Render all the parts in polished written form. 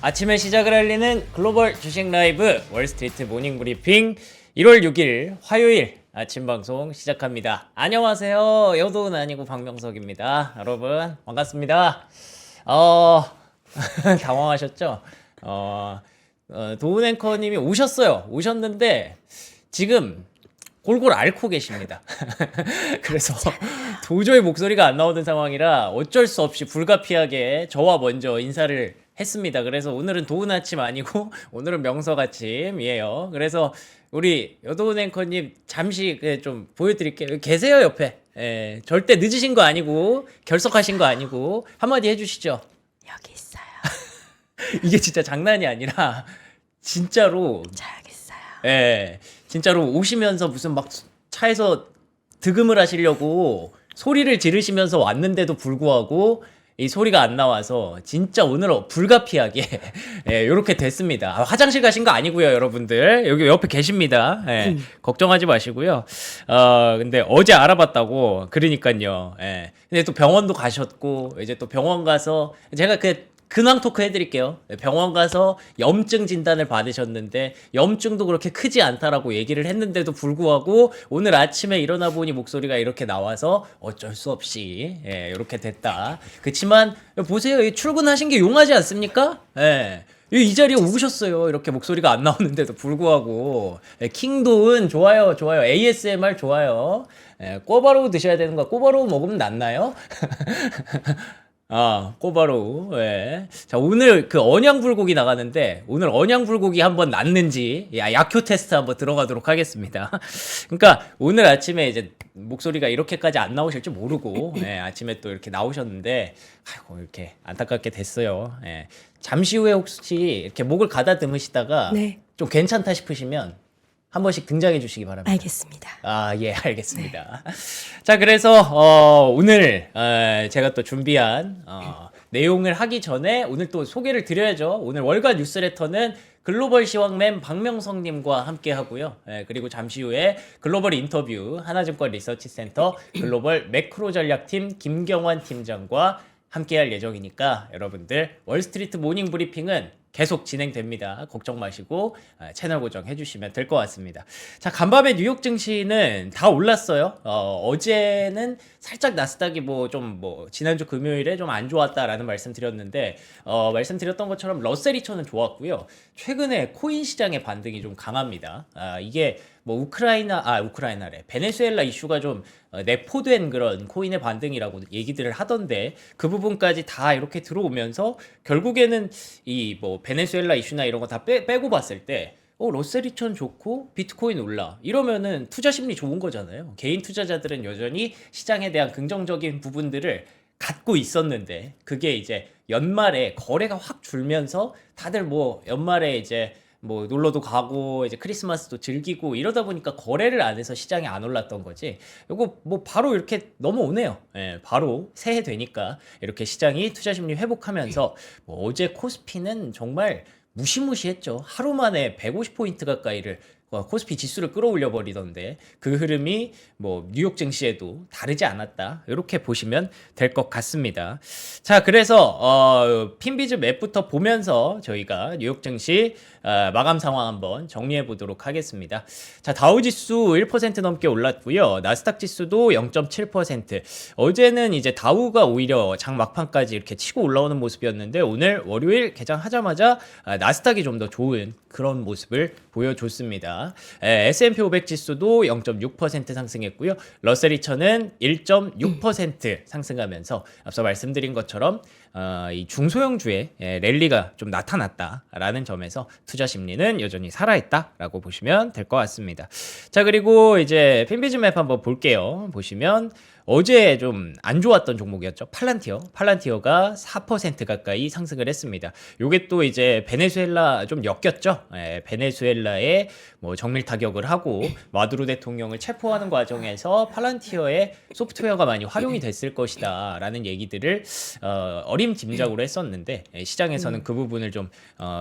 아침에 시작을 알리는 글로벌 주식 라이브 월스트리트 모닝 브리핑 1월 6일 화요일 아침 방송 시작합니다. 안녕하세요. 여도은 아니고 박명석입니다. 여러분 반갑습니다. 당황하셨죠? 도은 앵커님이 오셨는데 지금 골골 앓고 계십니다. 그래서 도저히 목소리가 안 나오는 상황이라 어쩔 수 없이 불가피하게 저와 먼저 인사를 했습니다. 그래서 오늘은 도은 아침 아니고 오늘은 명석 아침이에요. 그래서 우리 여도은 앵커님 잠시 좀 보여드릴게요. 계세요 옆에. 예, 절대 늦으신 거 아니고 결석하신 거 아니고 한마디 해주시죠. 여기 있어요. 이게 진짜 장난이 아니라 진짜로. 저 여기 있어요. 예, 진짜로 오시면서 무슨 막 차에서 득음을 하시려고 소리를 지르시면서 왔는데도 불구하고 이 소리가 안 나와서 진짜 오늘 불가피하게 예, 이렇게 됐습니다. 화장실 가신 거 아니고요, 여러분들. 여기 옆에 계십니다. 예, 걱정하지 마시고요. 근데 어제 알아봤다고 그러니까요. 예. 근데 또 병원도 가셨고 이제 또 병원 가서 제가 근황 토크 해드릴게요. 병원 가서 염증 진단을 받으셨는데 염증도 그렇게 크지 않다라고 얘기를 했는데도 불구하고 오늘 아침에 일어나 보니 목소리가 이렇게 나와서 어쩔 수 없이 이렇게 됐다. 그치만 보세요. 출근하신 게 용하지 않습니까? 이 자리에 오셨어요. 이렇게 목소리가 안 나오는데도 불구하고. 킹도은 좋아요. ASMR 좋아요. 꼬바로우 드셔야 되는 거. 꼬바로우 먹으면 낫나요? 꼬바로우. 예. 자, 오늘 언양불고기 나가는데, 오늘 언양불고기 한번 낫는지, 약효 테스트 한번 들어가도록 하겠습니다. 그러니까, 오늘 아침에 이제 목소리가 이렇게까지 안 나오실 줄 모르고, 아침에 또 이렇게 나오셨는데, 아이고, 이렇게 안타깝게 됐어요. 잠시 후에 혹시 이렇게 목을 가다듬으시다가, 네. 좀 괜찮다 싶으시면, 한 번씩 등장해 주시기 바랍니다. 알겠습니다. 예, 알겠습니다. 자, 그래서, 오늘, 제가 또 준비한, 내용을 하기 전에 오늘 또 소개를 드려야죠. 오늘 월간 뉴스레터는 글로벌 시황맨 박명성님과 함께 하고요. 그리고 잠시 후에 글로벌 인터뷰 하나증권 리서치센터 글로벌 매크로 전략팀 김경환 팀장과 함께 할 예정이니까 여러분들 월스트리트 모닝 브리핑은 계속 진행됩니다. 걱정 마시고 채널 고정해 주시면 될 것 같습니다. 자, 간밤에 뉴욕 증시는 다 올랐어요. 어제는 살짝 나스닥이 지난주 금요일에 좀 안 좋았다라는 말씀 드렸는데 말씀드렸던 것처럼 러셀 2000은 좋았고요. 최근에 코인 시장의 반등이 좀 강합니다. 이게 우크라이나래. 베네수엘라 이슈가 좀 내포된 그런 코인의 반등이라고 얘기들을 하던데 그 부분까지 다 이렇게 들어오면서 결국에는 베네수엘라 이슈나 이런 거 다 빼고 봤을 때 러셀 2000 좋고 비트코인 올라 이러면은 투자 심리 좋은 거잖아요. 개인 투자자들은 여전히 시장에 대한 긍정적인 부분들을 갖고 있었는데 그게 이제 연말에 거래가 확 줄면서 다들 연말에 이제 놀러도 가고 이제 크리스마스도 즐기고 이러다 보니까 거래를 안 해서 시장이 안 올랐던 거지. 이거 바로 이렇게 넘어오네요. 바로 새해 되니까 이렇게 시장이 투자 심리 회복하면서 어제 코스피는 정말 무시무시했죠. 하루 만에 150포인트 가까이를 코스피 지수를 끌어올려 버리던데 그 흐름이 뉴욕 증시에도 다르지 않았다. 이렇게 보시면 될 것 같습니다. 자, 그래서 핀비즈 맵부터 보면서 저희가 뉴욕 증시 마감 상황 한번 정리해 보도록 하겠습니다. 자, 다우 지수 1% 넘게 올랐고요. 나스닥 지수도 0.7%. 어제는 이제 다우가 오히려 장 막판까지 이렇게 치고 올라오는 모습이었는데 오늘 월요일 개장하자마자 나스닥이 좀 더 좋은 그런 모습을 보여줬습니다. S&P 500 지수도 0.6% 상승했고요. 러셀 2000은 1.6% 상승하면서 앞서 말씀드린 것처럼 이 중소형주의 랠리가 좀 나타났다라는 점에서 투자 심리는 여전히 살아있다라고 보시면 될 것 같습니다. 자, 그리고 이제 핀비즈 맵 한번 볼게요. 보시면 어제 좀 안 좋았던 종목이었죠. 팔란티어가 4% 가까이 상승을 했습니다. 요게 또 이제 베네수엘라 좀 엮였죠. 베네수엘라에 정밀 타격을 하고 마두로 대통령을 체포하는 과정에서 팔란티어의 소프트웨어가 많이 활용이 됐을 것이다 라는 얘기들을 어림짐작으로 했었는데 시장에서는 그 부분을 좀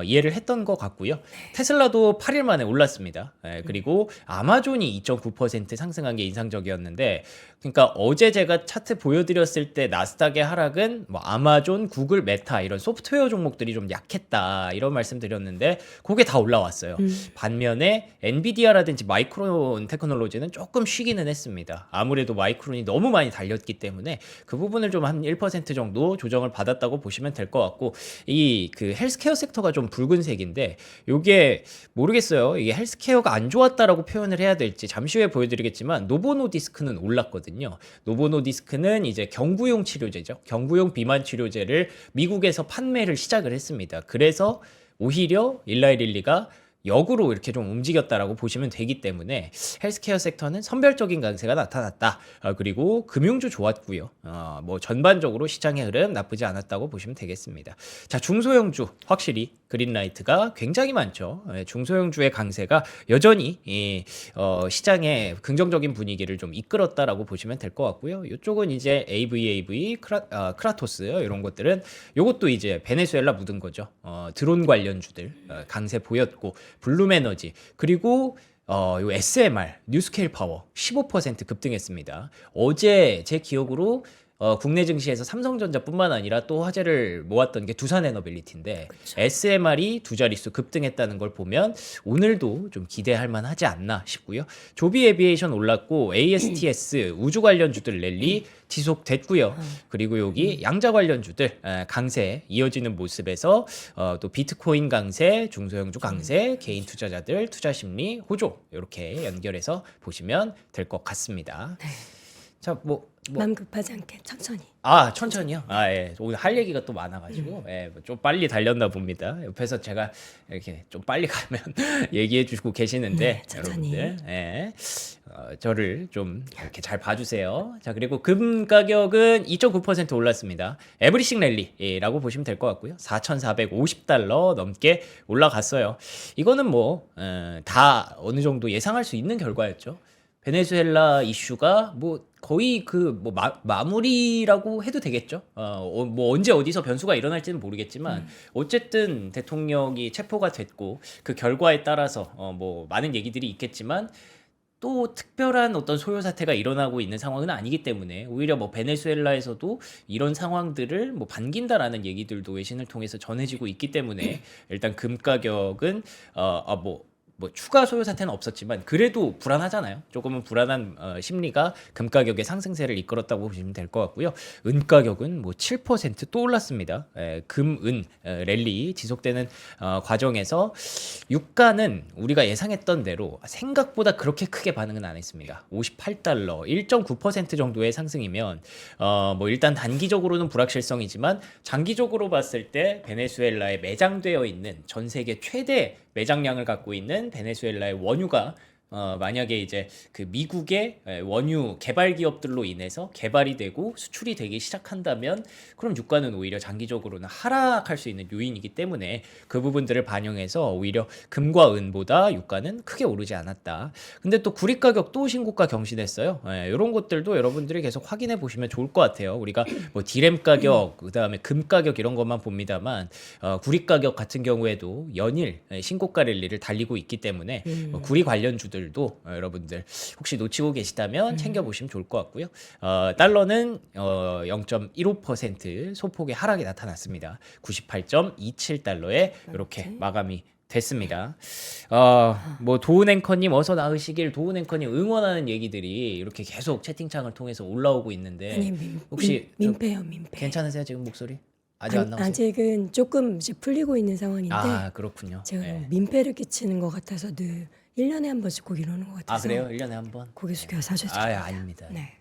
이해를 했던 것 같고요. 테슬라도 8일 만에 올랐습니다. 그리고 아마존이 2.9% 상승한 게 인상적이었는데 그러니까 어제 어제 제가 차트 보여드렸을 때 나스닥의 하락은 뭐 아마존, 구글, 메타 이런 소프트웨어 종목들이 좀 약했다 이런 말씀 드렸는데 그게 다 올라왔어요. 반면에 엔비디아라든지 마이크론 테크놀로지는 조금 쉬기는 했습니다. 아무래도 마이크론이 너무 많이 달렸기 때문에 그 부분을 좀 한 1% 정도 조정을 받았다고 보시면 될 것 같고, 이 그 헬스케어 섹터가 좀 붉은색인데 요게 모르겠어요. 이게 헬스케어가 안 좋았다라고 표현을 해야 될지 잠시 후에 보여드리겠지만 노보노디스크는 올랐거든요. 노보노디스크는 이제 경구용 치료제죠. 경구용 비만 치료제를 미국에서 판매를 시작을 했습니다. 그래서 오히려 일라이릴리가 역으로 이렇게 좀 움직였다라고 보시면 되기 때문에 헬스케어 섹터는 선별적인 강세가 나타났다. 그리고 금융주 좋았고요. 뭐 전반적으로 시장의 흐름 나쁘지 않았다고 보시면 되겠습니다. 자, 중소형주 확실히 그린라이트가 굉장히 많죠. 중소형주의 강세가 여전히 시장의 긍정적인 분위기를 좀 이끌었다라고 보시면 될 것 같고요. 이쪽은 이제 AVAV, 크라토스 이런 것들은 요것도 이제 베네수엘라 묻은 거죠. 드론 관련주들 강세 보였고, 블룸에너지 그리고 요 SMR 뉴스케일 파워 15% 급등했습니다. 어제 제 기억으로 국내 증시에서 삼성전자뿐만 아니라 또 화제를 모았던 게 두산에너빌리티인데, 그쵸. SMR이 두 자릿수 급등했다는 걸 보면 오늘도 좀 기대할 만하지 않나 싶고요. 조비 에비에이션 올랐고 ASTS 우주 관련주들 랠리 지속됐고요. 그리고 여기 양자 관련주들 강세 이어지는 모습에서 또 비트코인 강세, 중소형주 강세, 개인 투자자들 투자 심리 호조 이렇게 연결해서 보시면 될 것 같습니다. 네. 자, 마음 급하지 않게 천천히. 천천히요? 예. 오늘 할 얘기가 또 많아가지고, 예, 좀 빨리 달렸나 봅니다. 옆에서 제가 이렇게 좀 빨리 가면 얘기해 주고 계시는데, 천천히. 여러분들, 예. 저를 좀 이렇게 잘 봐주세요. 자, 그리고 금 가격은 2.9% 올랐습니다. 에브리싱 랠리라고 보시면 될 것 같고요. 4,450달러 넘게 올라갔어요. 이거는 다 어느 정도 예상할 수 있는 결과였죠. 베네수엘라 이슈가 거의 마무리라고 해도 되겠죠. 언제 어디서 변수가 일어날지는 모르겠지만 어쨌든 대통령이 체포가 됐고 그 결과에 따라서 많은 얘기들이 있겠지만 또 특별한 어떤 소요 사태가 일어나고 있는 상황은 아니기 때문에 오히려 베네수엘라에서도 이런 상황들을 반긴다라는 얘기들도 외신을 통해서 전해지고 있기 때문에 일단 금 가격은 추가 소요 사태는 없었지만 그래도 불안하잖아요. 조금은 불안한 심리가 금 가격의 상승세를 이끌었다고 보시면 될 것 같고요. 은 가격은 7%또 올랐습니다. 금, 은 랠리 지속되는 과정에서 유가는 우리가 예상했던 대로 생각보다 그렇게 크게 반응은 안 했습니다. 58달러, 1.9% 정도의 상승이면 일단 단기적으로는 불확실성이지만 장기적으로 봤을 때 베네수엘라에 매장되어 있는 전 세계 최대 매장량을 갖고 있는 베네수엘라의 원유가 만약에 이제 그 미국의 원유 개발 기업들로 인해서 개발이 되고 수출이 되기 시작한다면 그럼 유가는 오히려 장기적으로는 하락할 수 있는 요인이기 때문에 그 부분들을 반영해서 오히려 금과 은보다 유가는 크게 오르지 않았다. 근데 또 구리 가격도 신고가 경신했어요. 이런 것들도 여러분들이 계속 확인해 보시면 좋을 것 같아요. 우리가 디램 가격, 그다음에 금 가격 이런 것만 봅니다만 구리 가격 같은 경우에도 연일 신고가 랠리를 달리고 있기 때문에 구리 관련주들 도 여러분들 혹시 놓치고 계시다면 챙겨보시면 좋을 것 같고요. 달러는 0.15% 소폭의 하락이 나타났습니다. 98.27달러에 이렇게 마감이 됐습니다. 도훈 앵커님 어서 나으시길, 도훈 앵커님 응원하는 얘기들이 이렇게 계속 채팅창을 통해서 올라오고 있는데 혹시 민폐요, 민폐. 괜찮으세요 지금 목소리? 아직 안 나오세요? 아직은 조금 이제 풀리고 있는 상황인데. 그렇군요. 제가 민폐를 끼치는 것 같아서 늘 1년에 한 번씩 꼭 이러는 것 같아서. 그래요? 1년에 한 번? 고개 숙여 사주세요. 아닙니다. 네.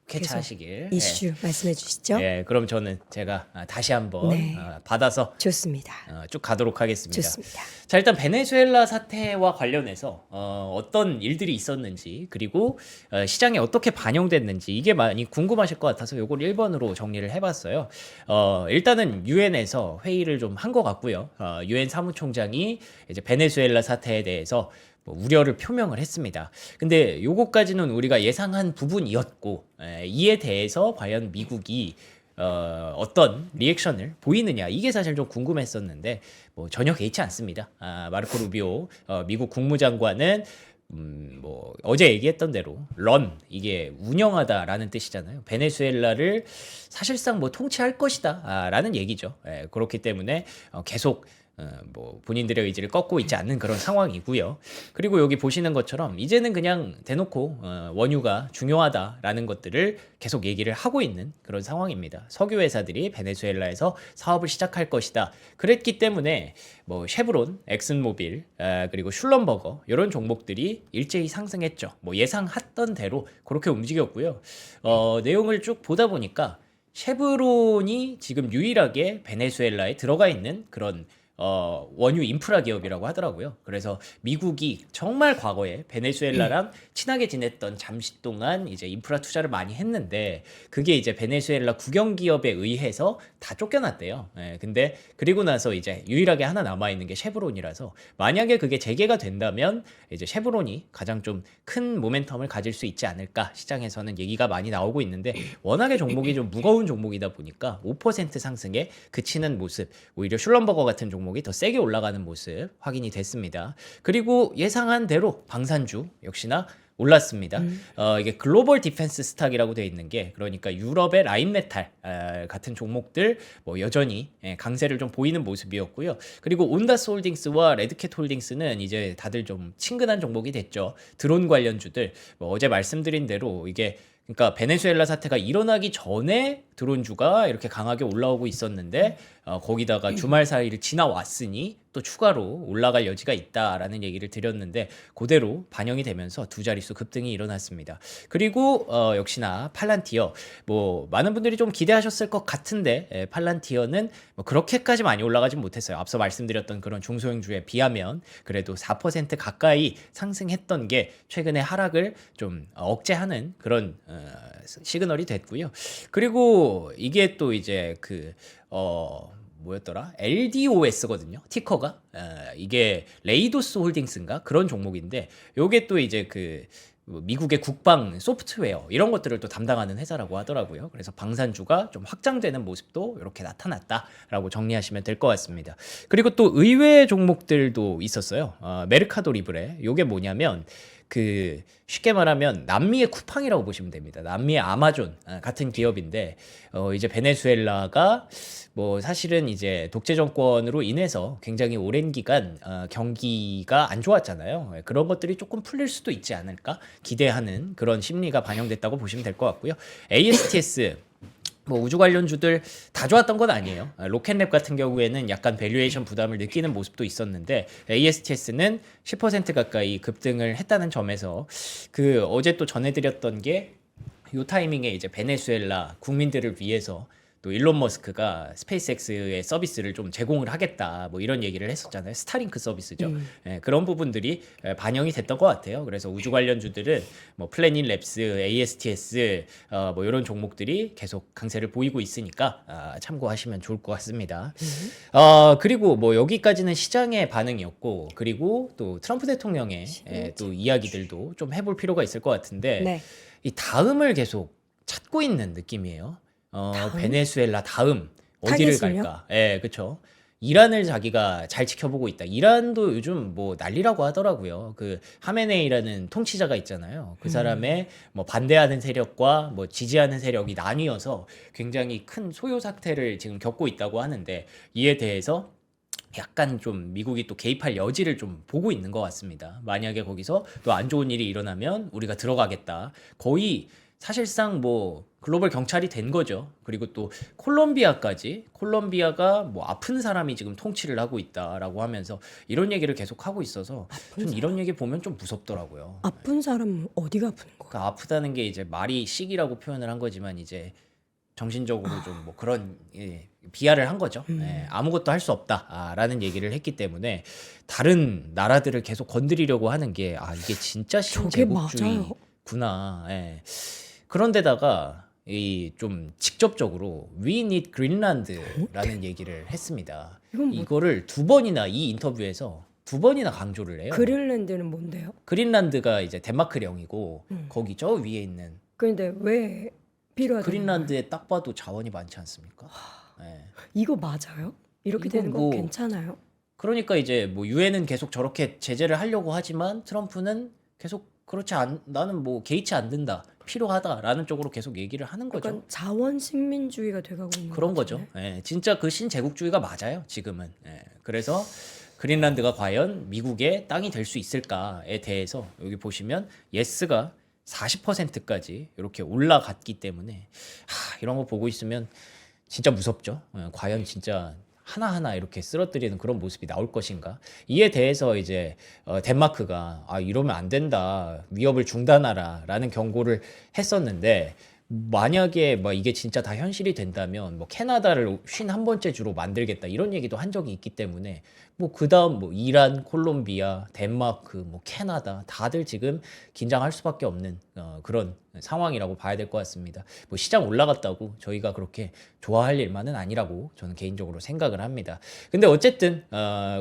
쾌차하시길. 이슈 말씀해 주시죠. 그럼 저는 제가 다시 한번 네. 받아서 좋습니다. 쭉 가도록 하겠습니다. 좋습니다. 자, 일단 베네수엘라 사태와 관련해서 어떤 일들이 있었는지, 그리고 시장에 어떻게 반영됐는지 이게 많이 궁금하실 것 같아서 요걸 1번으로 정리를 해봤어요. 일단은 유엔에서 회의를 좀 한 것 같고요. 유엔 사무총장이 이제 베네수엘라 사태에 대해서 우려를 표명을 했습니다. 근데 요거까지는 우리가 예상한 부분이었고, 이에 대해서 과연 미국이 어떤 리액션을 보이느냐, 이게 사실 좀 궁금했었는데 전혀 개의치 않습니다. 마르코 루비오 미국 국무장관은 뭐 어제 얘기했던 대로 런 이게 운영하다라는 뜻이잖아요. 베네수엘라를 사실상 뭐 통치할 것이다라는 얘기죠. 예, 그렇기 때문에 계속 뭐 본인들의 의지를 꺾고 있지 않는 그런 상황이고요. 그리고 여기 보시는 것처럼 이제는 그냥 대놓고 원유가 중요하다라는 것들을 계속 얘기를 하고 있는 그런 상황입니다. 석유 회사들이 베네수엘라에서 사업을 시작할 것이다. 그랬기 때문에 뭐 쉐브론, 엑슨모빌, 그리고 슐럼버거 이런 종목들이 일제히 상승했죠. 뭐 예상했던 대로 그렇게 움직였고요. 내용을 쭉 보다 보니까 쉐브론이 지금 유일하게 베네수엘라에 들어가 있는 그런 원유 인프라 기업이라고 하더라고요. 그래서 미국이 정말 과거에 베네수엘라랑 친하게 지냈던 잠시 동안 이제 인프라 투자를 많이 했는데 그게 이제 베네수엘라 국영 기업에 의해서 다 쫓겨났대요. 예, 근데 그리고 나서 이제 유일하게 하나 남아 있는 게 쉐브론이라서 만약에 그게 재개가 된다면 이제 쉐브론이 가장 좀 큰 모멘텀을 가질 수 있지 않을까 시장에서는 얘기가 많이 나오고 있는데 워낙에 종목이 좀 무거운 종목이다 보니까 5% 상승에 그치는 모습 오히려 슐럼버거 같은 종목이 더 세게 올라가는 모습 확인이 됐습니다. 그리고 예상한 대로 방산주 역시나 올랐습니다. 이게 글로벌 디펜스 스탁이라고 되어 있는 게 그러니까 유럽의 라인메탈 같은 종목들 뭐 여전히 강세를 좀 보이는 모습이었고요. 그리고 온다스 홀딩스와 레드캣 홀딩스는 이제 다들 좀 친근한 종목이 됐죠. 드론 관련주들 뭐 어제 말씀드린 대로 이게 그러니까 베네수엘라 사태가 일어나기 전에 드론주가 이렇게 강하게 올라오고 있었는데 거기다가 주말 사이를 지나왔으니 또 추가로 올라갈 여지가 있다라는 얘기를 드렸는데 그대로 반영이 되면서 두 자릿수 급등이 일어났습니다. 그리고 역시나 팔란티어 뭐 많은 분들이 좀 기대하셨을 것 같은데 팔란티어는 뭐 그렇게까지 많이 올라가진 못했어요. 앞서 말씀드렸던 그런 중소형주에 비하면 그래도 4% 가까이 상승했던 게 최근에 하락을 좀 억제하는 그런 시그널이 됐고요. 그리고 이게 또 이제 뭐였더라? LDOS거든요. 티커가 이게 레이도스 홀딩스인가 그런 종목인데 요게 또 이제 미국의 국방 소프트웨어 이런 것들을 또 담당하는 회사라고 하더라고요. 그래서 방산주가 좀 확장되는 모습도 이렇게 나타났다라고 정리하시면 될 것 같습니다. 그리고 또 의외의 종목들도 있었어요. 메르카도 리브레. 요게 뭐냐면 쉽게 말하면 남미의 쿠팡이라고 보시면 됩니다. 남미의 아마존 같은 기업인데 이제 베네수엘라가 뭐 사실은 이제 독재 정권으로 인해서 굉장히 오랜 기간 경기가 안 좋았잖아요. 그런 것들이 조금 풀릴 수도 있지 않을까 기대하는 그런 심리가 반영됐다고 보시면 될 것 같고요. ASTS 뭐 우주 관련주들 다 좋았던 건 아니에요. 로켓랩 같은 경우에는 약간 밸류에이션 부담을 느끼는 모습도 있었는데 ASTS는 10% 가까이 급등을 했다는 점에서 어제 또 전해드렸던 게 요 타이밍에 이제 베네수엘라 국민들을 위해서 또 일론 머스크가 스페이스X의 서비스를 좀 제공을 하겠다 뭐 이런 얘기를 했었잖아요. 스타링크 서비스죠. 그런 부분들이 반영이 됐던 것 같아요. 그래서 우주 관련주들은 뭐 플래닛 랩스, ASTS 뭐 이런 종목들이 계속 강세를 보이고 있으니까 참고하시면 좋을 것 같습니다. 그리고 뭐 여기까지는 시장의 반응이었고 그리고 또 트럼프 대통령의 또 이야기들도 좀 해볼 필요가 있을 것 같은데 네. 이 다음을 계속 찾고 있는 느낌이에요. 베네수엘라 다음 어디를 타겟을요? 갈까? 예, 그쵸. 이란을 자기가 잘 지켜보고 있다. 이란도 요즘 뭐 난리라고 하더라고요. 하메네이라는 통치자가 있잖아요. 그 사람의 뭐 반대하는 세력과 뭐 지지하는 세력이 나뉘어서 굉장히 큰 소요 사태를 지금 겪고 있다고 하는데 이에 대해서 약간 좀 미국이 또 개입할 여지를 좀 보고 있는 것 같습니다. 만약에 거기서 또 안 좋은 일이 일어나면 우리가 들어가겠다. 거의 사실상 뭐 글로벌 경찰이 된 거죠. 그리고 또 콜롬비아가 뭐 아픈 사람이 지금 통치를 하고 있다라고 하면서 이런 얘기를 계속 하고 있어서 전 이런 얘기 보면 좀 무섭더라고요. 아픈 사람은 어디가 아픈 거야? 그러니까 아프다는 게 이제 말이 시기라고 표현을 한 거지만 이제 정신적으로 좀 뭐 그런 비하를 한 거죠. 아무것도 할 수 없다라는 얘기를 했기 때문에 다른 나라들을 계속 건드리려고 하는 게 이게 진짜 저게 맞아요. 신제국주의구나. 그런데다가 좀 직접적으로 We need Greenland라는 얘기를 했습니다. 이거를 두 번이나 이 인터뷰에서 두 번이나 강조를 해요. 그린랜드는 뭔데요? 그린란드가 이제 덴마크령이고 거기 저 위에 있는 그런데 왜 필요하다는 거예요? 그린란드에 딱 봐도 자원이 많지 않습니까? 이거 맞아요? 이렇게 이거 되는 거 뭐- 괜찮아요? 그러니까 이제 뭐 유엔은 계속 저렇게 제재를 하려고 하지만 트럼프는 계속 나는 뭐 개의치 안 든다. 필요하다라는 쪽으로 계속 얘기를 하는 거죠. 약간 자원 식민주의가 돼가고 있는 그런 것 거죠. 같은데. 예, 진짜 그 신제국주의가 맞아요, 지금은. 예, 그래서 그린란드가 과연 미국의 땅이 될 수 있을까에 대해서 여기 보시면 예스가 40%까지 이렇게 올라갔기 때문에 이런 거 보고 있으면 진짜 무섭죠. 예, 과연 진짜 하나하나 이렇게 쓰러뜨리는 그런 모습이 나올 것인가. 이에 대해서 이제 덴마크가 이러면 안 된다. 위협을 중단하라 라는 경고를 했었는데 만약에 뭐 이게 진짜 다 현실이 된다면 뭐 캐나다를 51번째 주로 만들겠다 이런 얘기도 한 적이 있기 때문에 뭐 그다음 뭐 이란, 콜롬비아, 덴마크, 뭐 캐나다 다들 지금 긴장할 수밖에 없는 그런 상황이라고 봐야 될 것 같습니다. 뭐 시장 올라갔다고 저희가 그렇게 좋아할 일만은 아니라고 저는 개인적으로 생각을 합니다. 근데 어쨌든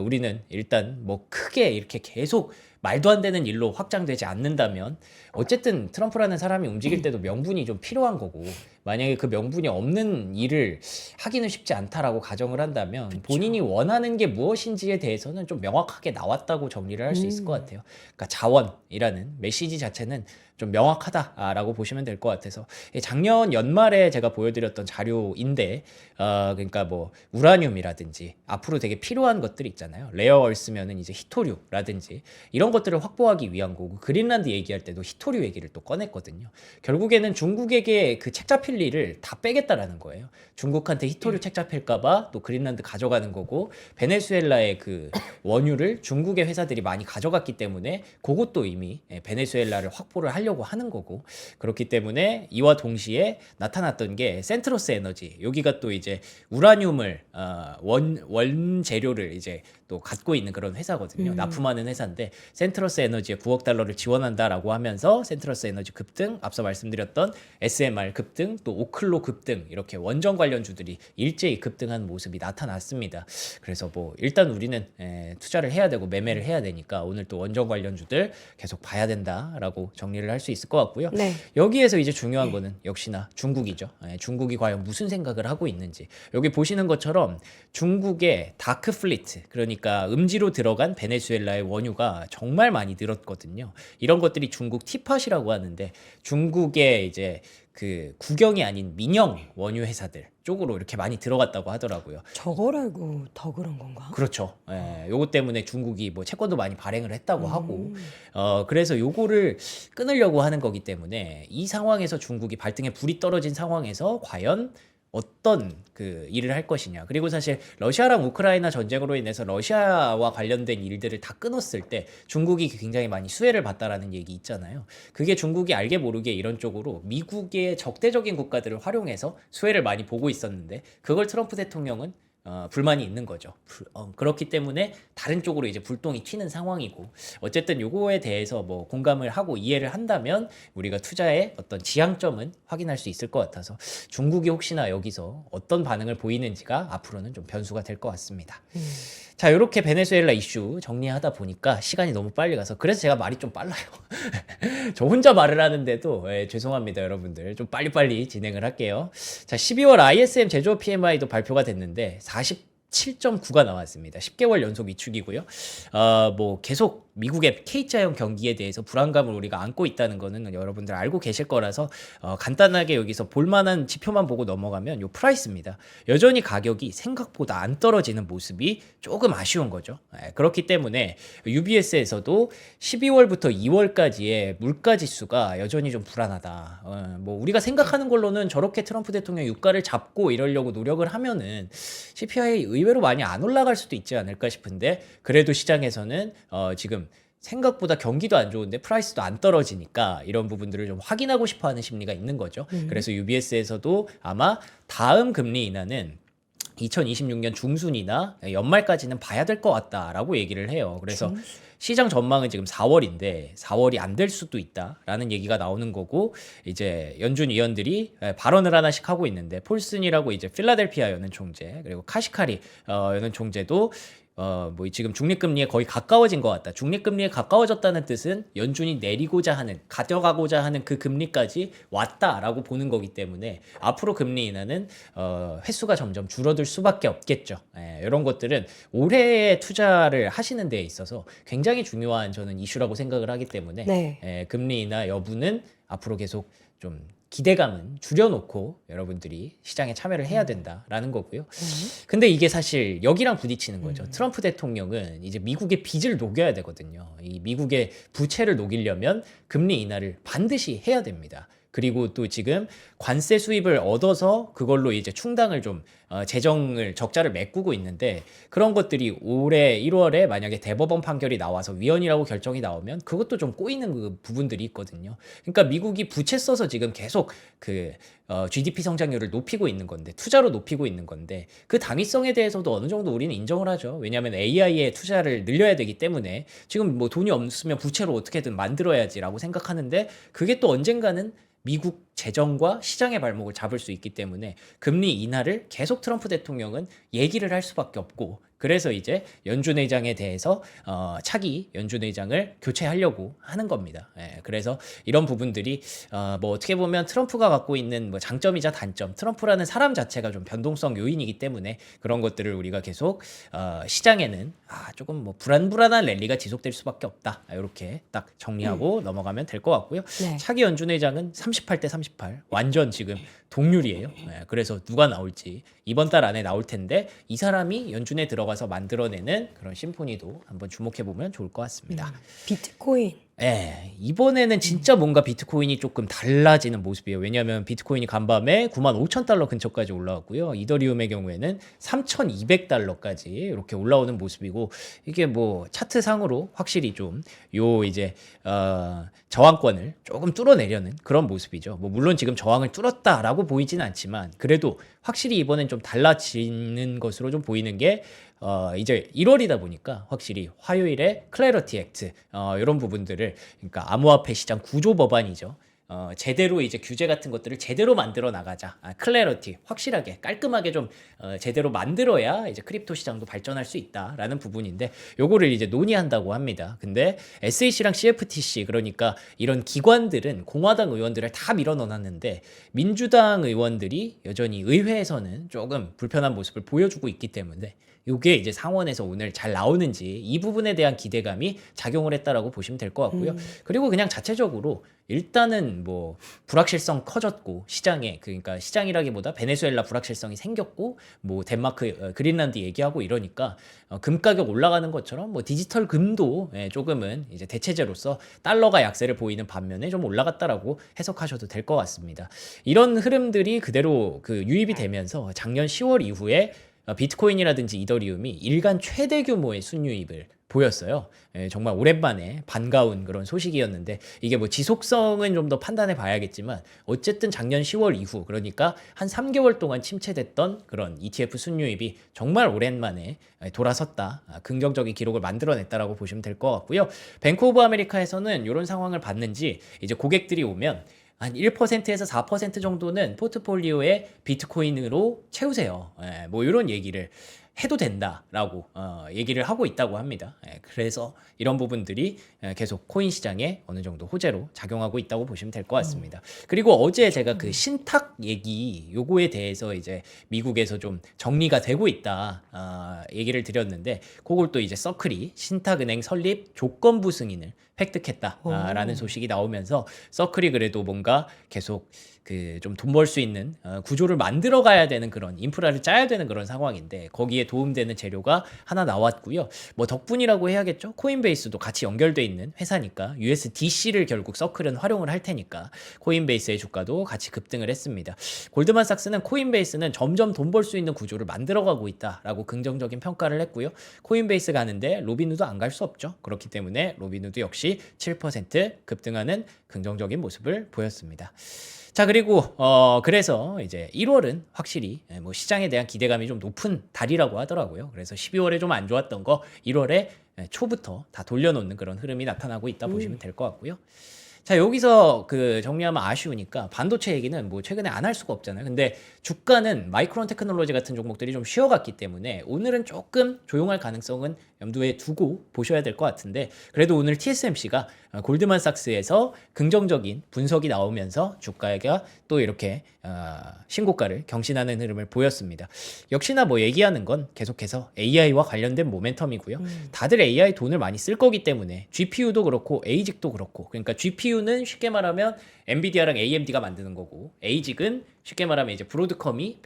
우리는 일단 뭐 크게 이렇게 계속 말도 안 되는 일로 확장되지 않는다면 어쨌든 트럼프라는 사람이 움직일 때도 명분이 좀 필요한 거고 만약에 그 명분이 없는 일을 하기는 쉽지 않다라고 가정을 한다면 본인이 원하는 게 무엇인지에 대해서는 좀 명확하게 나왔다고 정리를 할 수 있을 것 같아요. 그러니까 자원이라는 메시지 자체는 좀 명확하다라고 보시면 될 것 같아서 작년 연말에 제가 보여드렸던 자료인데 그러니까 뭐 우라늄이라든지 앞으로 되게 필요한 것들이 있잖아요. 레어얼스면은 이제 히토류라든지 이런 것들을 확보하기 위한 거고 그린란드 얘기할 때도 히토류 얘기를 또 꺼냈거든요. 결국에는 중국에게 그 책 잡힐 일을 다 빼겠다라는 거예요. 중국한테 히토류 책 잡힐까봐 또 그린란드 가져가는 거고 베네수엘라의 그 원유를 중국의 회사들이 많이 가져갔기 때문에 그것도 이미 베네수엘라를 확보를 하려고 하는 거고 그렇기 때문에 이와 동시에 나타났던 게 센트러스 에너지 여기가 또 이제 우라늄을 원재료를 이제 또 갖고 있는 그런 회사거든요. 납품하는 회사인데 센트러스 에너지에 9억 달러를 지원한다라고 하면서 센트러스 에너지 급등, 앞서 말씀드렸던 SMR 급등, 또 오클로 급등 이렇게 원전 관련주들이 일제히 급등한 모습이 나타났습니다. 그래서 뭐 일단 우리는 투자를 해야 되고 매매를 해야 되니까 오늘 또 원전 관련주들 계속 봐야 된다라고 정리를 할 수 있을 것 같고요. 네. 여기에서 이제 중요한 거는 역시나 중국이죠. 중국이 과연 무슨 생각을 하고 있는지. 여기 보시는 것처럼 중국의 다크 플리트, 그러니까 음지로 들어간 베네수엘라의 원유가 정말 많이 늘었거든요. 이런 것들이 중국 티팟이라고 하는데 중국의 이제 그 국영이 아닌 민영 원유 회사들 쪽으로 이렇게 많이 들어갔다고 하더라고요. 저걸 알고 더 그런 건가? 그렇죠. 요거 때문에 중국이 뭐 채권도 많이 발행을 했다고 하고, 그래서 요거를 끊으려고 하는 거기 때문에 이 상황에서 중국이 발등에 불이 떨어진 상황에서 과연 어떤 그 일을 할 것이냐. 그리고 사실 러시아랑 우크라이나 전쟁으로 인해서 러시아와 관련된 일들을 다 끊었을 때 중국이 굉장히 많이 수혜를 봤다라는 얘기 있잖아요. 그게 중국이 알게 모르게 이런 쪽으로 미국의 적대적인 국가들을 활용해서 수혜를 많이 보고 있었는데 그걸 트럼프 대통령은 불만이 있는 거죠. 그렇기 때문에 다른 쪽으로 이제 불똥이 튀는 상황이고 어쨌든 요거에 대해서 뭐 공감을 하고 이해를 한다면 우리가 투자의 어떤 지향점은 확인할 수 있을 것 같아서 중국이 혹시나 여기서 어떤 반응을 보이는지가 앞으로는 좀 변수가 될 것 같습니다. 자, 이렇게 베네수엘라 이슈 정리하다 보니까 시간이 너무 빨리 가서 그래서 제가 말이 좀 빨라요. 저 혼자 말을 하는데도 죄송합니다, 여러분들. 좀 빨리빨리 진행을 할게요. 자, 12월 ISM 제조업 PMI도 발표가 됐는데 47.9가 나왔습니다. 10개월 연속 위축이고요. 뭐 계속 미국의 K자형 경기에 대해서 불안감을 우리가 안고 있다는 거는 여러분들 알고 계실 거라서 간단하게 여기서 볼만한 지표만 보고 넘어가면 요 프라이스입니다. 여전히 가격이 생각보다 안 떨어지는 모습이 조금 아쉬운 거죠. 그렇기 때문에 UBS에서도 12월부터 2월까지의 물가 지수가 여전히 좀 불안하다. 뭐 우리가 생각하는 걸로는 저렇게 트럼프 대통령 유가를 잡고 이러려고 노력을 하면은 CPI 의외로 많이 안 올라갈 수도 있지 않을까 싶은데 그래도 시장에서는 지금 생각보다 경기도 안 좋은데 프라이스도 안 떨어지니까 이런 부분들을 좀 확인하고 싶어하는 심리가 있는 거죠. 그래서 UBS에서도 아마 다음 금리 인하는 2026년 중순이나 연말까지는 봐야 될 것 같다라고 얘기를 해요. 그래서 시장 전망은 지금 4월인데 4월이 안 될 수도 있다라는 얘기가 나오는 거고 이제 연준 위원들이 발언을 하나씩 하고 있는데 폴슨이라고 이제 필라델피아 연은 총재 그리고 카시카리 연은 총재도 뭐 지금 중립금리에 거의 가까워진 것 같다. 중립금리에 가까워졌다는 뜻은 연준이 내리고자 하는, 가져가고자 하는 그 금리까지 왔다라고 보는 거기 때문에 앞으로 금리 인하는 횟수가 점점 줄어들 수밖에 없겠죠. 이런 것들은 올해의 투자를 하시는 데에 있어서 굉장히 중요한 저는 이슈라고 생각을 하기 때문에 네. 금리 인하 여부는 앞으로 계속 좀 기대감은 줄여놓고 여러분들이 시장에 참여를 해야 된다라는 거고요. 근데 이게 사실 여기랑 부딪히는 거죠. 트럼프 대통령은 이제 미국의 빚을 녹여야 되거든요. 이 미국의 부채를 녹이려면 금리 인하를 반드시 해야 됩니다. 그리고 또 지금 관세 수입을 얻어서 그걸로 이제 충당을 좀 재정을 적자를 메꾸고 있는데 그런 것들이 올해 1월에 만약에 대법원 판결이 나와서 위헌이라고 결정이 나오면 그것도 좀 꼬이는 그 부분들이 있거든요. 그러니까 미국이 부채 써서 지금 계속 그 GDP 성장률을 높이고 있는 건데 투자로 높이고 있는 건데 그 당위성에 대해서도 어느 정도 우리는 인정을 하죠. 왜냐하면 AI에 투자를 늘려야 되기 때문에 지금 뭐 돈이 없으면 부채로 어떻게든 만들어야지라고 생각하는데 그게 또 언젠가는 미국 재정과 시장의 발목을 잡을 수 있기 때문에 금리 인하를 계속 트럼프 대통령은 얘기를 할 수밖에 없고 그래서 이제 연준 의장에 대해서 차기 연준 의장을 교체하려고 하는 겁니다. 그래서 이런 부분들이 뭐 어떻게 보면 트럼프가 갖고 있는 뭐 장점이자 단점, 트럼프라는 사람 자체가 좀 변동성 요인이기 때문에 그런 것들을 우리가 계속 시장에는 조금 뭐 불안불안한 랠리가 지속될 수밖에 없다. 이렇게 딱 정리하고 넘어가면 될 것 같고요. 네. 차기 연준 의장은 38대 38, 완전 지금 동률이에요. 그래서 누가 나올지 이번 달 안에 나올 텐데 이 사람이 연준에 들어가서 만들어내는 그런 심포니도 한번 주목해 보면 좋을 것 같습니다. 비트코인. 이번에는 진짜 뭔가 비트코인이 조금 달라지는 모습이에요. 왜냐하면 비트코인이 간밤에 95,000달러 근처까지 올라왔고요. 이더리움의 경우에는 3,200달러까지 이렇게 올라오는 모습이고 이게 뭐 차트상으로 확실히 좀 요 이제 저항권을 조금 뚫어내려는 그런 모습이죠. 뭐 물론 지금 저항을 뚫었다라고 보이진 않지만 그래도 확실히 이번엔 좀 달라지는 것으로 좀 보이는 게 이제 1월이다 보니까 확실히 화요일에 클래러티 액트 이런 부분들을 그러니까 암호화폐 시장 구조 법안이죠. 제대로 이제 규제 같은 것들을 제대로 만들어 나가자. 클래러티 확실하게 깔끔하게 좀 제대로 만들어야 이제 크립토 시장도 발전할 수 있다라는 부분인데 요거를 이제 논의한다고 합니다. 근데 SEC랑 CFTC 그러니까 이런 기관들은 공화당 의원들을 다 밀어넣었는데 민주당 의원들이 여전히 의회에서는 조금 불편한 모습을 보여주고 있기 때문에 이게 이제 상원에서 오늘 잘 나오는지 이 부분에 대한 기대감이 작용을 했다라고 보시면 될 것 같고요. 그리고 그냥 자체적으로 일단은 뭐 불확실성 커졌고 시장에 그러니까 시장이라기보다 베네수엘라 불확실성이 생겼고 뭐 덴마크 그린란드 얘기하고 이러니까 금 가격 올라가는 것처럼 뭐 디지털 금도 조금은 이제 대체제로서 달러가 약세를 보이는 반면에 좀 올라갔다라고 해석하셔도 될 것 같습니다. 이런 흐름들이 그대로 그 유입이 되면서 작년 10월 이후에 비트코인이라든지 이더리움이 일간 최대 규모의 순유입을 보였어요. 정말 오랜만에 반가운 그런 소식이었는데 이게 뭐 지속성은 좀 더 판단해 봐야겠지만 어쨌든 작년 10월 이후 그러니까 한 3개월 동안 침체됐던 그런 ETF 순유입이 정말 오랜만에 돌아섰다. 긍정적인 기록을 만들어냈다라고 보시면 될 것 같고요. 뱅크 오브 아메리카에서는 이런 상황을 봤는지 이제 고객들이 오면 한 1%에서 4% 정도는 포트폴리오에 비트코인으로 채우세요. 뭐 이런 얘기를 해도 된다라고 얘기를 하고 있다고 합니다. 그래서 이런 부분들이 계속 코인 시장에 어느 정도 호재로 작용하고 있다고 보시면 될 것 같습니다. 그리고 어제 제가 그 신탁 얘기 요거에 대해서 이제 미국에서 좀 정리가 되고 있다 얘기를 드렸는데 그걸 또 이제 서클이 신탁은행 설립 조건부 승인을 획득했다라는 소식이 나오면서 서클이 그래도 뭔가 계속 그 좀 돈 벌 수 있는 구조를 만들어 가야 되는 그런 인프라를 짜야 되는 그런 상황인데 거기에 도움되는 재료가 하나 나왔고요. 뭐 덕분이라고 해야겠죠. 코인베이스도 같이 연결돼 있는 회사니까 USDC를 결국 서클은 활용을 할 테니까 코인베이스의 주가도 같이 급등을 했습니다. 골드만삭스는 코인베이스는 점점 돈 벌 수 있는 구조를 만들어가고 있다라고 긍정적인 평가를 했고요. 코인베이스 가는데 로빈후드 안 갈 수 없죠. 그렇기 때문에 로빈후드 역시 7% 급등하는 긍정적인 모습을 보였습니다. 자 그리고 그래서 이제 1월은 확실히 뭐 시장에 대한 기대감이 좀 높은 달이라고 하더라고요. 그래서 12월에 좀 안 좋았던 거 1월에 초부터 다 돌려놓는 그런 흐름이 나타나고 있다 보시면 될 것 같고요. 자, 여기서 그 정리하면 아쉬우니까 반도체 얘기는 뭐 최근에 안 할 수가 없잖아요. 근데 주가는 마이크론 테크놀로지 같은 종목들이 좀 쉬어갔기 때문에 오늘은 조금 조용할 가능성은 염두에 두고 보셔야 될 것 같은데, 그래도 오늘 TSMC가 골드만삭스에서 긍정적인 분석이 나오면서 주가가 또 이렇게 신고가를 경신하는 흐름을 보였습니다. 역시나 뭐 얘기하는 건 계속해서 AI와 관련된 모멘텀이고요. 다들 AI 돈을 많이 쓸 거기 때문에 GPU도 그렇고 ASIC도 그렇고, 그러니까 GPU는 쉽게 말하면 엔비디아랑 AMD가 만드는 거고, ASIC은 쉽게 말하면 이제 브로드컴이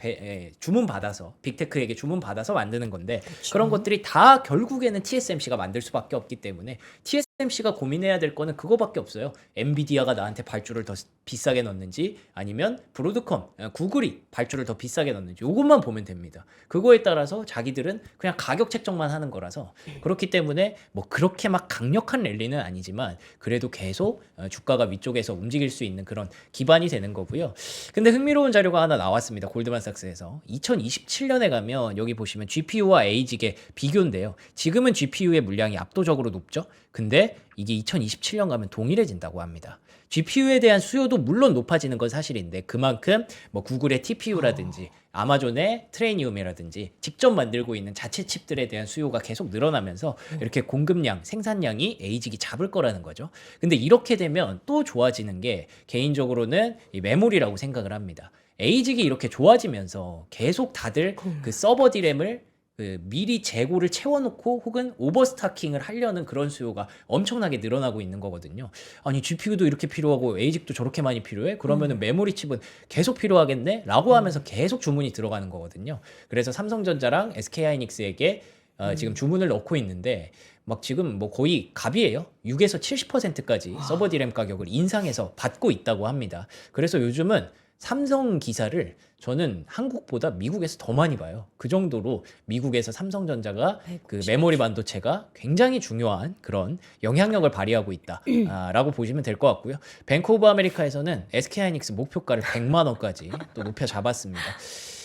주문 받아서 빅테크에게 주문 받아서 만드는 건데, 그런 것들이 다 결국에는 TSMC가 만들 수밖에 없기 때문에 TSMC가 고민해야 될 거는 그거밖에 없어요. 엔비디아가 나한테 발주를 더 비싸게 넣는지, 아니면 브로드컴, 구글이 발주를 더 비싸게 넣는지, 이것만 보면 됩니다. 그거에 따라서 자기들은 그냥 가격 책정만 하는 거라서, 그렇기 때문에 뭐 그렇게 막 강력한 랠리는 아니지만 그래도 계속 주가가 위쪽에서 움직일 수 있는 그런 기반이 되는 거고요. 근데 흥미로운 자료가 하나 나왔습니다. 골드만삭스에서 2027년에 가면 여기 보시면 GPU와 ASIC의 비교인데요. 지금은 GPU의 물량이 압도적으로 높죠. 근데 이게 2027년 가면 동일해진다고 합니다. GPU에 대한 수요도 물론 높아지는 건 사실인데, 그만큼 뭐 구글의 TPU라든지 아마존의 트레이니움이라든지 직접 만들고 있는 자체 칩들에 대한 수요가 계속 늘어나면서 이렇게 공급량, 생산량이 ASIC이 잡을 거라는 거죠. 근데 이렇게 되면 또 좋아지는 게 개인적으로는 이 메모리라고 생각을 합니다. ASIC이 이렇게 좋아지면서 계속 다들 그 서버 디램을 미리 재고를 채워놓고 혹은 오버스타킹을 하려는 그런 수요가 엄청나게 늘어나고 있는 거거든요. 아니, GPU도 이렇게 필요하고 ASIC도 저렇게 많이 필요해? 그러면은 메모리 칩은 계속 필요하겠네? 라고 하면서 계속 주문이 들어가는 거거든요. 그래서 삼성전자랑 SK하이닉스에게 지금 주문을 넣고 있는데, 막 지금 뭐 거의 갑이에요. 6에서 70%까지 서버 디램 가격을 인상해서 받고 있다고 합니다. 그래서 요즘은 삼성 기사를 저는 한국보다 미국에서 더 많이 봐요. 그 정도로 미국에서 삼성전자가 그 메모리 반도체가 굉장히 중요한 그런 영향력을 발휘하고 있다라고 보시면 될 것 같고요. 뱅크 오브 아메리카에서는 SK하이닉스 목표가를 100만 원까지 또 높여 잡았습니다.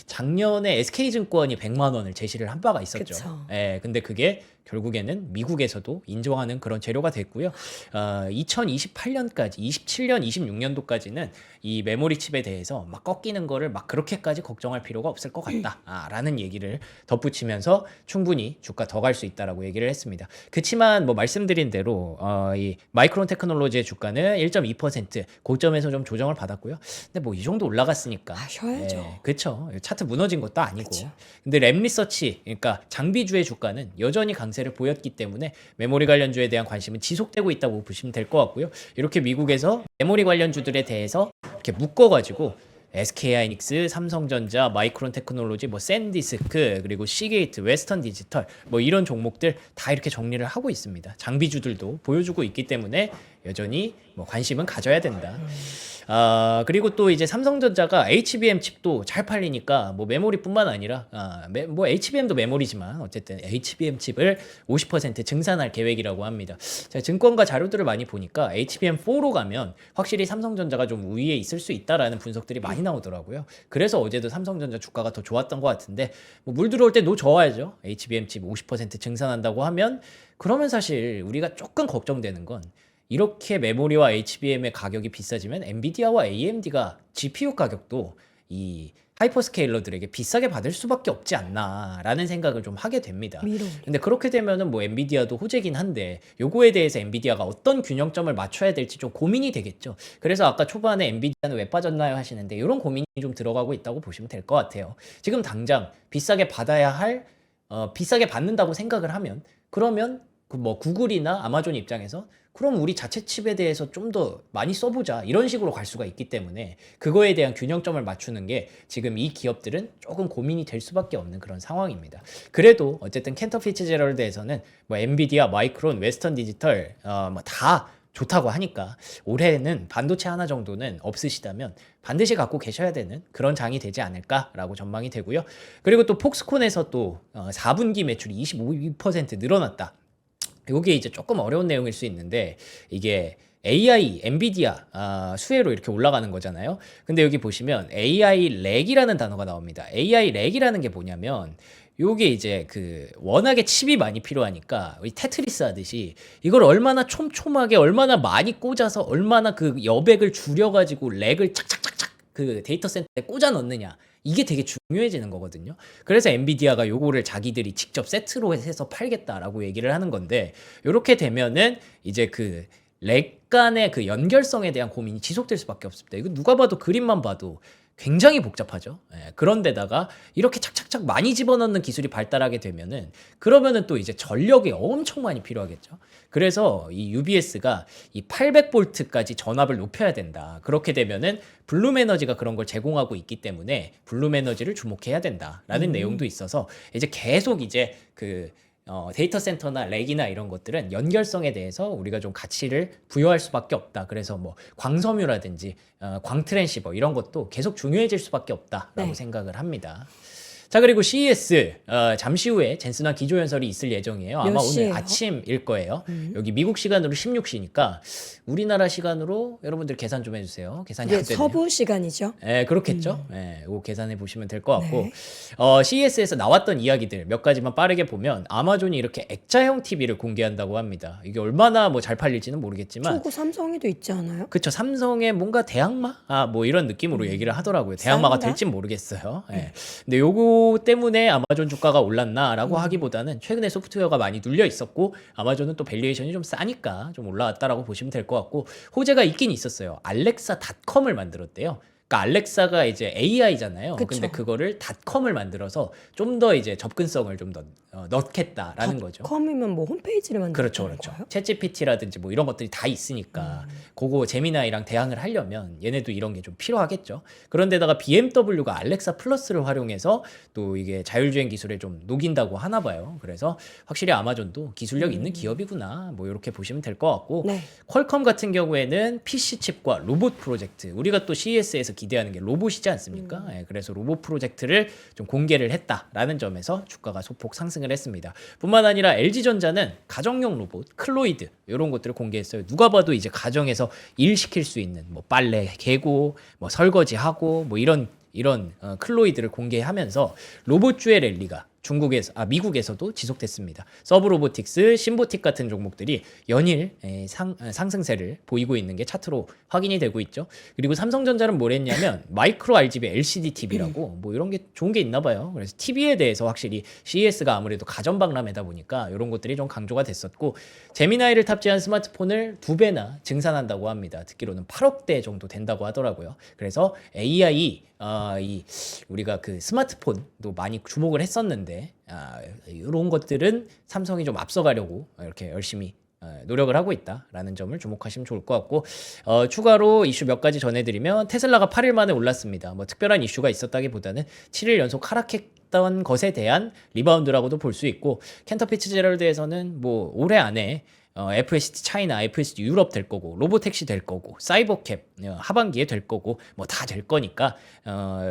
작년에 SK증권이 100만 원을 제시를 한 바가 있었죠. 그쵸. 예, 근데 그게 결국에는 미국에서도 인정하는 그런 재료가 됐고요. 2028년까지, 27년, 26년도까지는 이 메모리 칩에 대해서 막 꺾이는 거를 막 그렇게까지 걱정할 필요가 없을 것 같다라는 얘기를 덧붙이면서 충분히 주가 더 갈 수 있다라고 얘기를 했습니다. 그치만 뭐 말씀드린 대로 이 마이크론 테크놀로지의 주가는 1.2% 고점에서 좀 조정을 받았고요. 근데 뭐 이 정도 올라갔으니까 쉬어야죠. 그렇죠. 차트 무너진 것도 아니고. 그쵸. 근데 램리서치, 그러니까 장비주의 주가는 여전히 강세를 보였기 때문에 메모리 관련주에 대한 관심은 지속되고 있다고 보시면 될 것 같고요. 이렇게 미국에서 메모리 관련주들에 대해서 이렇게 묶어가지고 SK하이닉스, 삼성전자, 마이크론 테크놀로지, 뭐 샌디스크, 그리고 시게이트, 웨스턴 디지털, 뭐 이런 종목들 다 이렇게 정리를 하고 있습니다. 장비주들도 보여주고 있기 때문에 여전히 뭐 관심은 가져야 된다. 그리고 또 이제 삼성전자가 HBM 칩도 잘 팔리니까 뭐 메모리뿐만 아니라 뭐 HBM도 메모리지만 어쨌든 HBM 칩을 50% 증산할 계획이라고 합니다. 제가 증권가 자료들을 많이 보니까 HBM4로 가면 확실히 삼성전자가 좀 우위에 있을 수 있다라는 분석들이 많이 나오더라고요. 그래서 어제도 삼성전자 주가가 더 좋았던 것 같은데, 뭐 물 들어올 때 노 저어야죠. HBM 칩 50% 증산한다고 하면. 그러면 사실 우리가 조금 걱정되는 건, 이렇게 메모리와 HBM의 가격이 비싸지면 엔비디아와 AMD가 GPU 가격도 이 하이퍼스케일러들에게 비싸게 받을 수밖에 없지 않나라는 생각을 좀 하게 됩니다. 근데 그렇게 되면은 뭐 엔비디아도 호재긴 한데, 요거에 대해서 엔비디아가 어떤 균형점을 맞춰야 될지 좀 고민이 되겠죠. 그래서 아까 초반에 엔비디아는 왜 빠졌나요 하시는데, 이런 고민이 좀 들어가고 있다고 보시면 될 것 같아요. 지금 당장 비싸게 받아야 할 비싸게 받는다고 생각을 하면, 그러면 그 뭐 구글이나 아마존 입장에서 그럼 우리 자체 칩에 대해서 좀 더 많이 써보자, 이런 식으로 갈 수가 있기 때문에 그거에 대한 균형점을 맞추는 게 지금 이 기업들은 조금 고민이 될 수밖에 없는 그런 상황입니다. 그래도 어쨌든 캔터 피츠제럴드에서는 뭐 엔비디아, 마이크론, 웨스턴 디지털 뭐 다 좋다고 하니까 올해는 반도체 하나 정도는 없으시다면 반드시 갖고 계셔야 되는 그런 장이 되지 않을까라고 전망이 되고요. 그리고 또 폭스콘에서 또 4분기 매출이 25% 늘어났다. 이게 이제 조금 어려운 내용일 수 있는데, 이게 AI, 엔비디아 수혜로 이렇게 올라가는 거잖아요. 근데 여기 보시면 AI 렉이라는 단어가 나옵니다. AI 렉이라는 게 뭐냐면, 요게 이제 그 워낙에 칩이 많이 필요하니까 이 테트리스 하듯이 이걸 얼마나 촘촘하게 얼마나 많이 꽂아서 얼마나 그 여백을 줄여가지고 렉을 착착착착 그 데이터 센터에 꽂아 넣느냐 이게 되게 중요해지는 거거든요. 그래서 엔비디아가 요거를 자기들이 직접 세트로 해서 팔겠다라고 얘기를 하는 건데 요렇게 되면은 이제 그 렉 간의 그 연결성에 대한 고민이 지속될 수밖에 없습니다. 이거 누가 봐도 그림만 봐도 굉장히 복잡하죠. 예, 그런데다가 이렇게 착착착 많이 집어넣는 기술이 발달하게 되면은 그러면은 또 이제 전력이 엄청 많이 필요하겠죠. 그래서 이 UBS가 이 800볼트까지 전압을 높여야 된다. 그렇게 되면은 블룸 에너지가 그런 걸 제공하고 있기 때문에 블룸 에너지를 주목해야 된다라는 내용도 있어서 이제 계속 이제 그 데이터 센터나 렉이나 이런 것들은 연결성에 대해서 우리가 좀 가치를 부여할 수밖에 없다. 그래서 뭐 광섬유라든지 광트랜시버 이런 것도 계속 중요해질 수밖에 없다라고 네. 생각을 합니다. 자, 그리고 CES 잠시 후에 젠슨화 기조연설이 있을 예정이에요. 아마 몇 시예요? 오늘 아침일 거예요. 여기 미국 시간으로 16시니까 우리나라 시간으로 여러분들 계산 좀 해주세요. 계산이 이게 안 되네요. 서부 시간이죠. 예, 그렇겠죠. 예, 이거 계산해 보시면 될 것 같고, 네. CES에서 나왔던 이야기들 몇 가지만 빠르게 보면 아마존이 이렇게 액자형 TV를 공개한다고 합니다. 이게 얼마나 뭐 잘 팔릴지는 모르겠지만, 초고 삼성에도 있지 않아요? 그쵸, 삼성의 뭔가 대항마? 뭐 이런 느낌으로 얘기를 하더라고요. 대항마가 싼가? 될진 모르겠어요. 예. 근데 요거 때문에 아마존 주가가 올랐나라고 하기보다는 최근에 소프트웨어가 많이 눌려 있었고, 아마존은 또 밸류에이션이 좀 싸니까 좀 올라왔다라고 보시면 될 것 같고, 호재가 있긴 있었어요. 알렉사닷컴을 만들었대요. 그러니까 알렉사가 이제 AI잖아요. 그쵸. 근데 그거를 닷컴을 만들어서 좀 더 이제 접근성을 좀 더 넣겠다라는 거죠. 닷컴이면 뭐 홈페이지를 만드는 그렇죠, 그렇죠. 거예요? 챗GPT라든지 뭐 이런 것들이 다 있으니까 그거 제미나이랑 대항을 하려면 얘네도 이런 게 좀 필요하겠죠. 그런데다가 BMW가 알렉사 플러스를 활용해서 또 이게 자율주행 기술에 좀 녹인다고 하나 봐요. 그래서 확실히 아마존도 기술력 있는 기업이구나. 뭐 이렇게 보시면 될 것 같고 네. 퀄컴 같은 경우에는 PC 칩과 로봇 프로젝트 우리가 또 CES에서 기대하는 게 로봇이지 않습니까? 예, 그래서 로봇 프로젝트를 좀 공개를 했다라는 점에서 주가가 소폭 상승을 했습니다. 뿐만 아니라 LG전자는 가정용 로봇 클로이드 이런 것들을 공개했어요. 누가 봐도 이제 가정에서 일 시킬 수 있는 뭐 빨래 개고 뭐 설거지하고 뭐 이런 클로이드를 공개하면서 로봇주의 랠리가 미국에서도 지속됐습니다. 서브 로보틱스, 심보틱 같은 종목들이 연일 상승세를 보이고 있는 게 차트로 확인이 되고 있죠. 그리고 삼성전자는 뭘 했냐면 마이크로 RGB LCD TV라고 뭐 이런 게 좋은 게 있나 봐요. 그래서 TV에 대해서 확실히 CES가 아무래도 가전박람회다 보니까 이런 것들이 좀 강조가 됐었고 제미나이를 탑재한 스마트폰을 2배나 증산한다고 합니다. 듣기로는 8억대 정도 된다고 하더라고요. 그래서 AI 우리가 그 스마트폰도 많이 주목을 했었는데 이런 것들은 삼성이 좀 앞서가려고 이렇게 열심히 노력을 하고 있다라는 점을 주목하시면 좋을 것 같고 추가로 이슈 몇 가지 전해드리면 테슬라가 8일 만에 올랐습니다. 뭐 특별한 이슈가 있었다기보다는 7일 연속 하락했던 것에 대한 리바운드라고도 볼 수 있고 캔터 피츠제럴드에서는 뭐 올해 안에 FSD 차이나 FSD 유럽 될 거고 로보택시 될 거고 사이버캡 하반기에 될 거고 뭐 다 될 거니까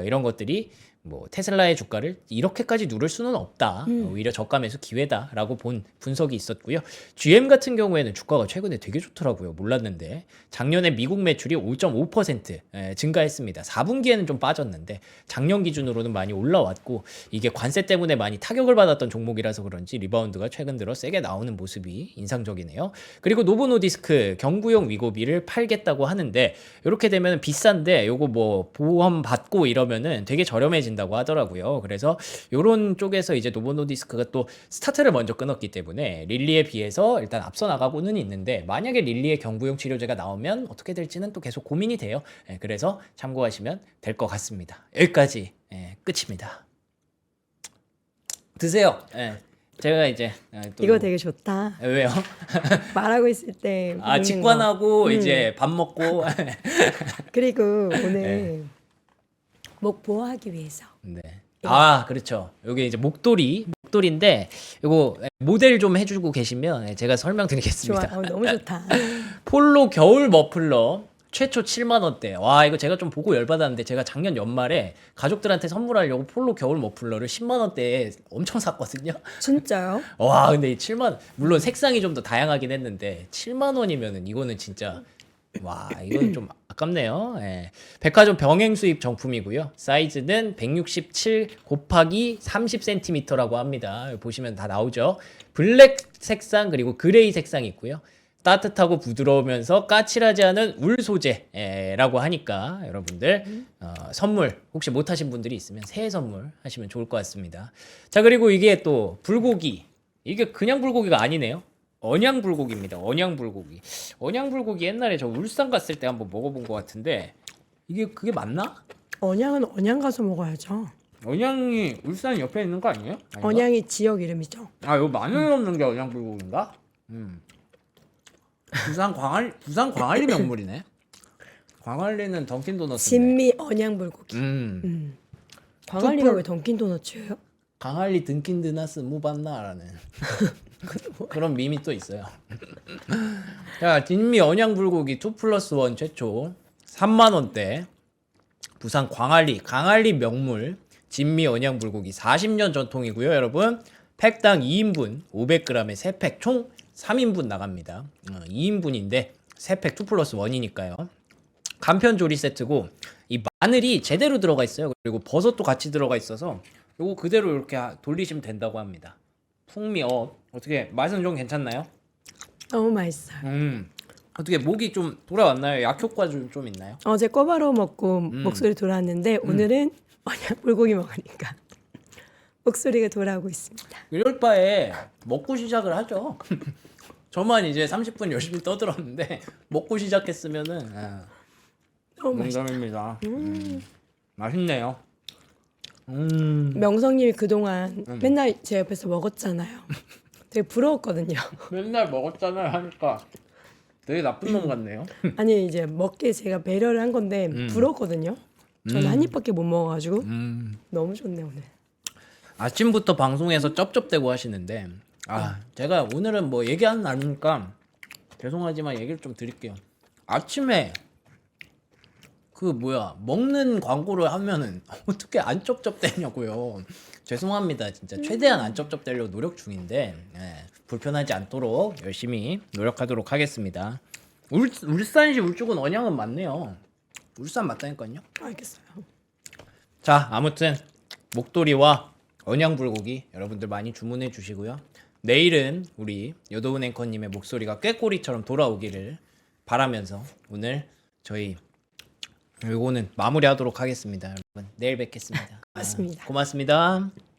이런 것들이 뭐 테슬라의 주가를 이렇게까지 누를 수는 없다. 오히려 저가 매수 기회다라고 본 분석이 있었고요. GM 같은 경우에는 주가가 최근에 되게 좋더라고요. 몰랐는데 작년에 미국 매출이 5.5% 증가했습니다. 4분기에는 좀 빠졌는데 작년 기준으로는 많이 올라왔고 이게 관세 때문에 많이 타격을 받았던 종목이라서 그런지 리바운드가 최근 들어 세게 나오는 모습이 인상적이네요. 그리고 노보노디스크 경구용 위고비를 팔겠다고 하는데 이렇게 되면 비싼데 요거 뭐 보험 받고 이러면은 되게 저렴해진다고 하더라고요. 그래서 요런 쪽에서 이제 노보노디스크가 또 스타트를 먼저 끊었기 때문에 릴리에 비해서 일단 앞서 나가고는 있는데 만약에 릴리의 경구용 치료제가 나오면 어떻게 될지는 또 계속 고민이 돼요. 그래서 참고하시면 될 것 같습니다. 여기까지 끝입니다. 드세요. 제가 이제 또 이거 되게 좋다. 왜요? 말하고 있을 때 먹는 직관하고 거. 이제 밥 먹고 그리고 오늘 목 보호하기 위해서 네. 그렇죠. 요게 이제 목도리인데 이거 모델 좀 해주고 계시면 제가 좋아. 설명드리겠습니다. 너무 좋다. 폴로 겨울 머플러 최초 7만 원대. 와, 이거 제가 좀 보고 열받았는데 제가 작년 연말에 가족들한테 선물하려고 폴로 겨울 머플러를 10만 원대에 엄청 샀거든요. 진짜요? 와, 근데 이 7만 물론 색상이 좀 더 다양하긴 했는데 7만 원이면은 이거는 진짜 와, 이건 좀 아깝네요. 예. 백화점 병행 수입 정품이고요. 사이즈는 167 곱하기 30cm라고 합니다. 여기 보시면 다 나오죠. 블랙 색상 그리고 그레이 색상이 있고요. 따뜻하고 부드러우면서 까칠하지 않은 울 소재라고 하니까 여러분들 선물 혹시 못 하신 분들이 있으면 새해 선물 하시면 좋을 것 같습니다. 자, 그리고 이게 또 불고기. 이게 그냥 불고기가 아니네요. 언양 불고기입니다. 언양 불고기. 언양 불고기 옛날에 저 울산 갔을 때 한번 먹어본 것 같은데 이게 그게 맞나? 언양은 언양 가서 먹어야죠. 언양이 울산 옆에 있는 거 아니에요? 아닌가? 언양이 지역 이름이죠. 아, 이거 마늘 없는 게 언양 불고기인가? 부산 광안리 명물이네. 광안리는 던킨 도너츠인데. 진미 언양 불고기. 음. 광안리가 왜 던킨 도너츠예요? 광안리 던킨 드나스 무반나라는 그런 밈이 또 있어요. 자, 진미 언양 불고기 2+1 최초 3만 원대. 부산 광안리 명물 진미 언양 불고기 40년 전통이고요, 여러분. 팩당 2인분 500g에 3팩 총 3인분 나갑니다. 2인분인데 3팩 2+1이니까요. 간편 조리 세트고 이 마늘이 제대로 들어가 있어요. 그리고 버섯도 같이 들어가 있어서 요거 그대로 이렇게 돌리시면 된다고 합니다. 풍미 어떻게 맛은 좀 괜찮나요? 너무 맛있어요. 어떻게 목이 좀 돌아왔나요? 약효과 좀 있나요? 어제 꼬바로우 먹고 목소리 돌아왔는데 오늘은 언양 불고기 먹으니까 목소리가 돌아오고 있습니다. 이럴 바에 먹고 시작을 하죠. 저만 이제 30분 열심히 떠들었는데 먹고 시작했으면은 너무 맛있다. 농담입니다. 맛있네요. 명성님이 그동안 맨날 제 옆에서 먹었잖아요. 되게 부러웠거든요. 맨날 먹었잖아요 하니까 되게 나쁜 놈 같네요. 아니 이제 먹게 제가 배려를 한 건데 부러웠거든요. 저는 한 입밖에 못 먹어가지고 너무 좋네 오늘. 아침부터 방송에서 쩝쩝대고 하시는데 제가 오늘은 뭐 얘기 안 나누니까 죄송하지만 얘기를 좀 드릴게요. 아침에 먹는 광고를 하면은 어떻게 안 쩝쩝대냐고요. 죄송합니다. 진짜 최대한 안 쩝쩝대려고 노력 중인데 불편하지 않도록 열심히 노력하도록 하겠습니다. 울산시 울주군 언양은 맞네요. 울산 맞다니까요. 알겠어요. 자, 아무튼 목도리와 언양 불고기 여러분들 많이 주문해 주시고요. 내일은 우리 여도운 앵커님의 목소리가 꾀꼬리처럼 돌아오기를 바라면서 오늘 저희 요거는 마무리하도록 하겠습니다. 여러분 내일 뵙겠습니다. 고맙습니다. 고맙습니다.